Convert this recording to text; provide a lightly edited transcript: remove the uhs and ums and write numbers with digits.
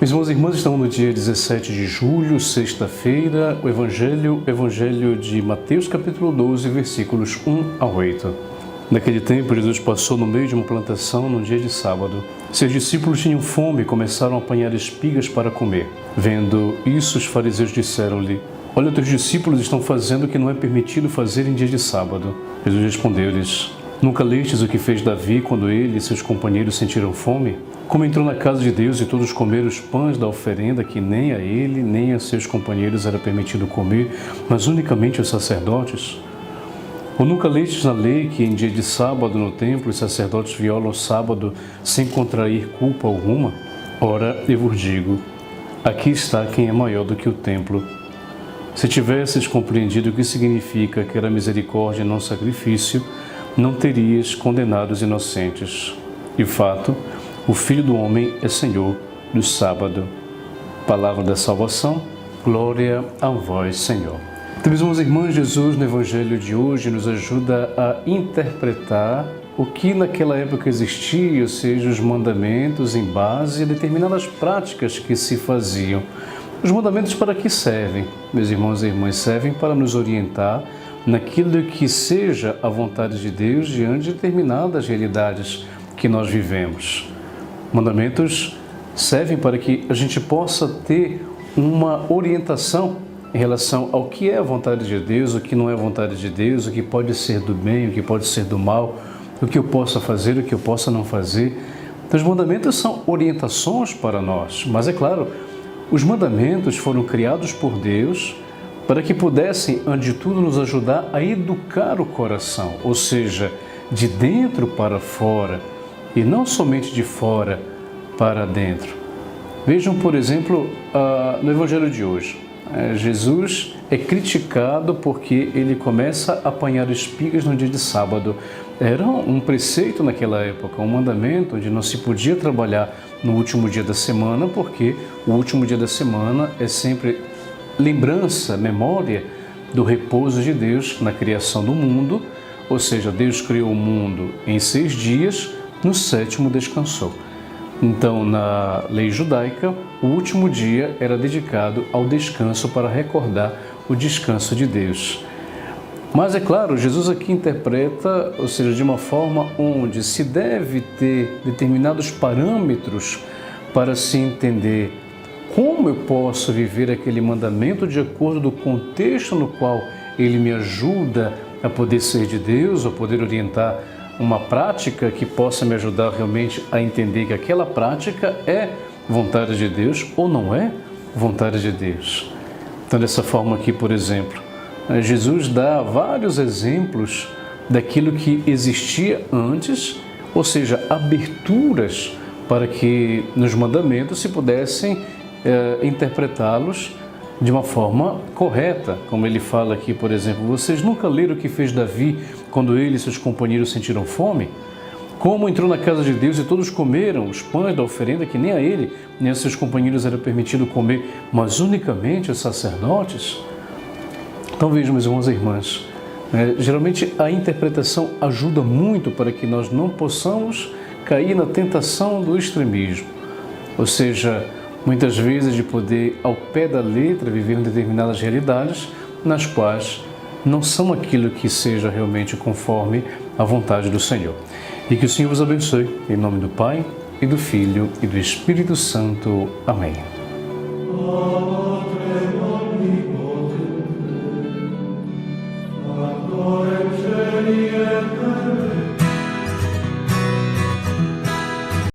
Meus irmãos e irmãs, estamos no dia 17 de julho, sexta-feira, o Evangelho de Mateus, capítulo 12, versículos 1 a 8. Naquele tempo, Jesus passou no meio de uma plantação num dia de sábado. Seus discípulos tinham fome e começaram a apanhar espigas para comer. Vendo isso, os fariseus disseram-lhe: "Olha, teus discípulos estão fazendo o que não é permitido fazer em dia de sábado." Jesus respondeu-lhes: "Nunca lestes o que fez Davi quando ele e seus companheiros sentiram fome? Como entrou na casa de Deus e todos comeram os pães da oferenda que nem a ele nem a seus companheiros era permitido comer, mas unicamente os sacerdotes? Ou nunca lestes na lei que em dia de sábado no templo os sacerdotes violam o sábado sem contrair culpa alguma? Ora, eu vos digo, aqui está quem é maior do que o templo. Se tivesses compreendido o que significa que era misericórdia e não sacrifício, não terias condenado os inocentes. De fato, o Filho do Homem é Senhor do sábado." Palavra da salvação, glória a vós, Senhor. Então, meus irmãos e irmãs, Jesus no Evangelho de hoje nos ajuda a interpretar o que naquela época existia, ou seja, os mandamentos em base a determinadas práticas que se faziam. Os mandamentos para que servem? Meus irmãos e irmãs, servem para nos orientar naquilo que seja a vontade de Deus diante de determinadas realidades que nós vivemos. Mandamentos servem para que a gente possa ter uma orientação em relação ao que é a vontade de Deus, o que não é a vontade de Deus, o que pode ser do bem, o que pode ser do mal, o que eu possa fazer, o que eu possa não fazer. Então, os mandamentos são orientações para nós, mas é claro, os mandamentos foram criados por Deus para que pudessem, antes de tudo, nos ajudar a educar o coração, ou seja, de dentro para fora, e não somente de fora para dentro. Vejam, por exemplo, no Evangelho de hoje, Jesus é criticado porque ele começa a apanhar espigas no dia de sábado. Era um preceito naquela época, um mandamento onde não se podia trabalhar no último dia da semana, porque o último dia da semana é sempre lembrança, memória do repouso de Deus na criação do mundo, ou seja, Deus criou o mundo em 6 dias, no 7º descansou. Então, na lei judaica, o último dia era dedicado ao descanso para recordar o descanso de Deus. Mas, é claro, Jesus aqui interpreta, ou seja, de uma forma onde se deve ter determinados parâmetros para se entender como eu posso viver aquele mandamento de acordo com o contexto no qual ele me ajuda a poder ser de Deus, a poder orientar uma prática que possa me ajudar realmente a entender que aquela prática é vontade de Deus ou não é vontade de Deus. Então, dessa forma aqui, por exemplo, Jesus dá vários exemplos daquilo que existia antes, ou seja, aberturas para que nos mandamentos se pudessem interpretá-los de uma forma correta, como ele fala aqui, por exemplo: "Vocês nunca leram o que fez Davi quando ele e seus companheiros sentiram fome? Como entrou na casa de Deus e todos comeram os pães da oferenda que nem a ele nem a seus companheiros era permitido comer, mas unicamente os sacerdotes?" Então vejam, meus irmãos e irmãs, geralmente a interpretação ajuda muito para que nós não possamos cair na tentação do extremismo, ou seja, muitas vezes de poder, ao pé da letra, viver em determinadas realidades nas quais não são aquilo que seja realmente conforme a vontade do Senhor. E que o Senhor vos abençoe, em nome do Pai, e do Filho, e do Espírito Santo. Amém.